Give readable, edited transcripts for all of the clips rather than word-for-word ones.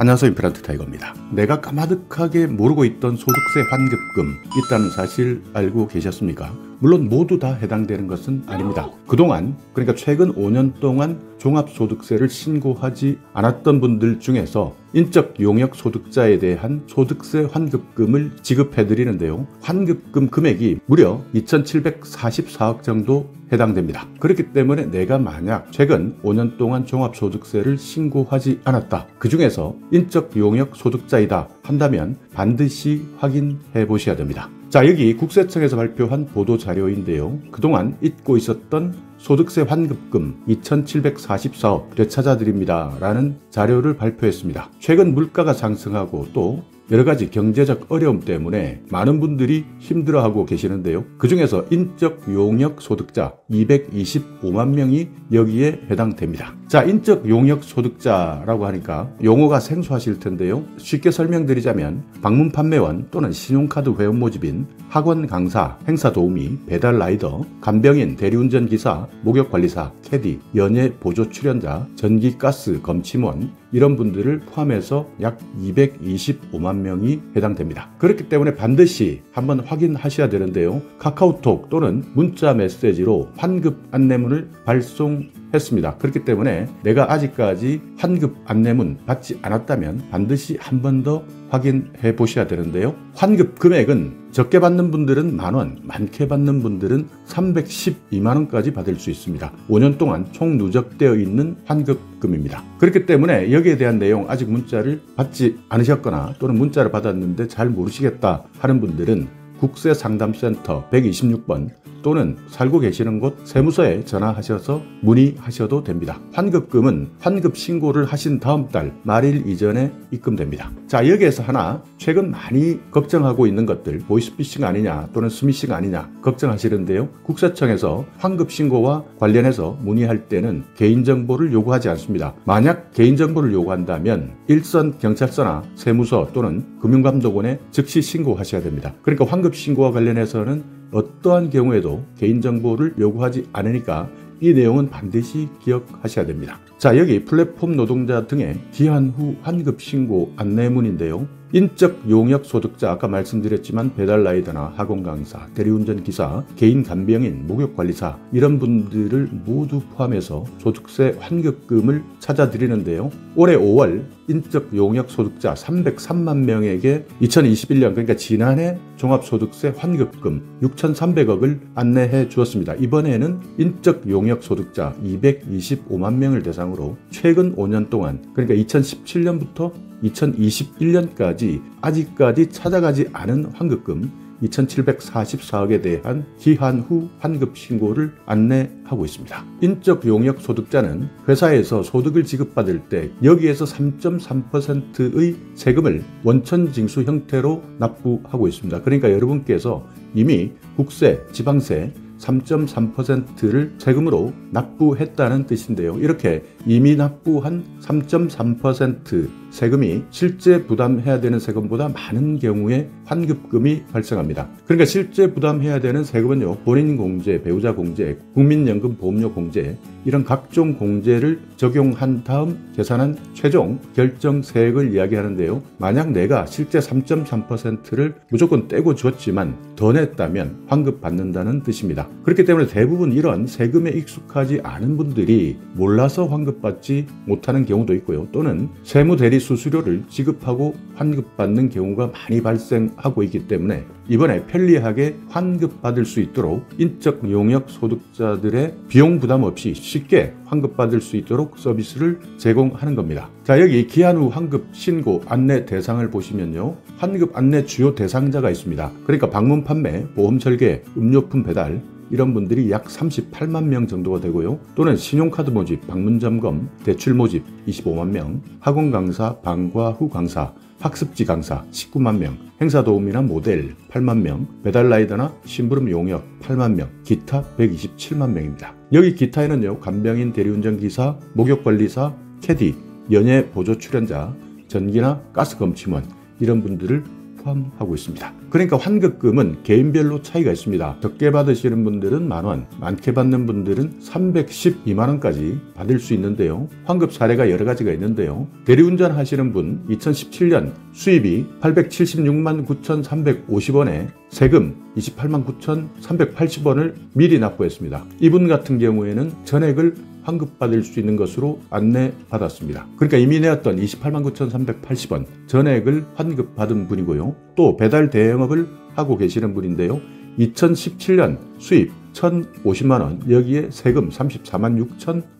안녕하세요. 임페란트 타이거입니다. 내가 까마득하게 모르고 있던 소득세 환급금 있다는 사실 알고 계셨습니까? 물론 모두 다 해당되는 것은 아닙니다. 그동안, 그러니까 최근 5년 동안 종합소득세를 신고하지 않았던 분들 중에서 인적 용역 소득자에 대한 소득세 환급금을 지급해드리는데요. 환급금 금액이 무려 2,744억 정도 해당됩니다. 그렇기 때문에 내가 만약 최근 5년 동안 종합소득세를 신고하지 않았다, 그 중에서 인적 용역 소득자이다 한다면 반드시 확인해 보셔야 됩니다. 자, 여기 국세청에서 발표한 보도자료인데요. 그동안 잊고 있었던 소득세 환급금 2,744억 되찾아드립니다 라는 자료를 발표했습니다. 최근 물가가 상승하고 또 여러가지 경제적 어려움 때문에 많은 분들이 힘들어하고 계시는데요. 그 중에서 인적 용역 소득자 225만 명이 여기에 해당됩니다. 자, 인적 용역 소득자라고 하니까 용어가 생소하실 텐데요. 쉽게 설명드리자면 방문 판매원 또는 신용카드 회원 모집인 학원 강사, 행사 도우미, 배달 라이더, 간병인, 대리운전 기사, 목욕 관리사, 캐디, 연예 보조 출연자, 전기 가스 검침원 이런 분들을 포함해서 약 225만 명이 해당됩니다. 그렇기 때문에 반드시 한번 확인하셔야 되는데요. 카카오톡 또는 문자 메시지로 환급 안내문을 발송했습니다. 그렇기 때문에 내가 아직까지 환급 안내문 받지 않았다면 반드시 한 번 더 확인해 보셔야 되는데요. 환급 금액은 적게 받는 분들은 만원, 많게 받는 분들은 312만원까지 받을 수 있습니다. 5년 동안 총 누적되어 있는 환급금입니다. 그렇기 때문에 여기에 대한 내용 아직 문자를 받지 않으셨거나 또는 문자를 받았는데 잘 모르시겠다 하는 분들은 국세상담센터 126번 또는 살고 계시는 곳 세무서에 전화하셔서 문의하셔도 됩니다. 환급금은 환급 신고를 하신 다음 달 말일 이전에 입금됩니다. 자, 여기에서 하나 최근 많이 걱정하고 있는 것들, 보이스피싱 아니냐 또는 스미싱 아니냐 걱정하시는데요. 국세청에서 환급 신고와 관련해서 문의할 때는 개인정보를 요구하지 않습니다. 만약 개인정보를 요구한다면 일선 경찰서나 세무서 또는 금융감독원에 즉시 신고하셔야 됩니다. 그러니까 환급 신고와 관련해서는 어떠한 경우에도 개인정보를 요구하지 않으니까 이 내용은 반드시 기억하셔야 됩니다. 자, 여기 플랫폼 노동자 등의 기한 후 환급 신고 안내문인데요. 인적 용역 소득자, 아까 말씀드렸지만 배달 라이더나 학원 강사, 대리운전 기사, 개인 간병인, 목욕 관리사 이런 분들을 모두 포함해서 소득세 환급금을 찾아드리는데요. 올해 5월 인적 용역 소득자 303만 명에게 2021년, 그러니까 지난해 종합소득세 환급금 6,300억을 안내해 주었습니다. 이번에는 인적 용역 소득자 225만 명을 대상으로 최근 5년 동안, 그러니까 2017년부터 2021년까지 아직까지 찾아가지 않은 환급금 2,744억에 대한 기한 후 환급 신고를 안내하고 있습니다. 인적 용역 소득자는 회사에서 소득을 지급받을 때 여기에서 3.3%의 세금을 원천 징수 형태로 납부하고 있습니다. 그러니까 여러분께서 이미 국세, 지방세 3.3%를 세금으로 납부했다는 뜻인데요. 이렇게 이미 납부한 3.3% 세금이 실제 부담해야 되는 세금보다 많은 경우에 환급금이 발생합니다. 그러니까 실제 부담해야 되는 세금은요, 본인 공제, 배우자 공제, 국민연금 보험료 공제 이런 각종 공제를 적용한 다음 계산한 최종 결정세액을 이야기하는데요. 만약 내가 실제 3.3%를 무조건 떼고 줬지만 더 냈다면 환급받는다는 뜻입니다. 그렇기 때문에 대부분 이런 세금에 익숙하지 않은 분들이 몰라서 환급받지 못하는 경우도 있고요. 또는 세무대리 수수료를 지급하고 환급받는 경우가 많이 발생하고 있기 때문에 이번에 편리하게 환급받을 수 있도록 인적 용역 소득자들의 비용 부담 없이 쉽게 환급받을 수 있도록 서비스를 제공하는 겁니다. 자, 여기 기한 후 환급 신고 안내 대상을 보시면요, 환급 안내 주요 대상자가 있습니다. 그러니까 방문 판매, 보험 설계, 음료품 배달 이런 분들이 약 38만 명 정도가 되고요. 또는 신용카드 모집, 방문 점검, 대출 모집 25만 명, 학원 강사, 방과 후 강사, 학습지 강사 19만 명, 행사 도우미나 모델 8만 명, 배달 라이더나 심부름 용역 8만 명, 기타 127만 명입니다. 여기 기타에는요, 간병인, 대리운전 기사, 목욕 관리사, 캐디, 연예 보조 출연자, 전기나 가스 검침원 이런 분들을 포함하고 있습니다. 그러니까 환급금은 개인별로 차이가 있습니다. 적게 받으시는 분들은 만원, 많게 받는 분들은 312만원까지 받을 수 있는데요. 환급 사례가 여러 가지가 있는데요. 대리운전 하시는 분 2017년 수입이 876만 9,350원에 세금 28만 9,380원을 미리 납부했습니다. 이분 같은 경우에는 전액을 환급받을 수 있는 것으로 안내받았습니다. 그러니까 이미 내었던 28만 9,380원 전액을 환급받은 분이고요. 또 배달 대행업을 하고 계시는 분인데요. 2017년 수입 1,050만원, 여기에 세금 34만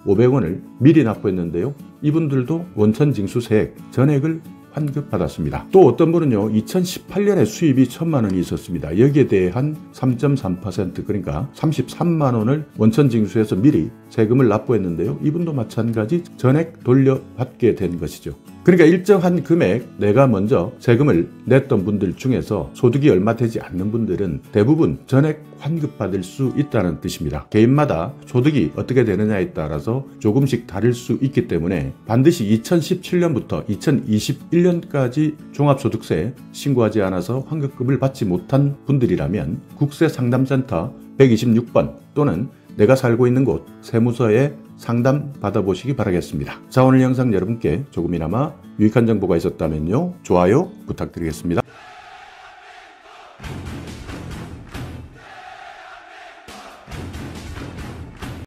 6,500원을 미리 납부했는데요. 이분들도 원천징수세액 전액을 환급받았습니다. 또 어떤 분은요, 2018년에 수입이 1,000만원이 있었습니다. 여기에 대한 3.3% 그러니까 33만원을 원천징수해서 미리 세금을 납부했는데요. 이분도 마찬가지 전액 돌려받게 된 것이죠. 그러니까 일정한 금액 내가 먼저 세금을 냈던 분들 중에서 소득이 얼마 되지 않는 분들은 대부분 전액 환급받을 수 있다는 뜻입니다. 개인마다 소득이 어떻게 되느냐에 따라서 조금씩 다를 수 있기 때문에 반드시 2017년부터 2021년까지 종합소득세 신고하지 않아서 환급금을 받지 못한 분들이라면 국세상담센터 126번 또는 내가 살고 있는 곳 세무서에 상담 받아보시기 바라겠습니다. 자, 오늘 영상 여러분께 조금이나마 유익한 정보가 있었다면요, 좋아요 부탁드리겠습니다.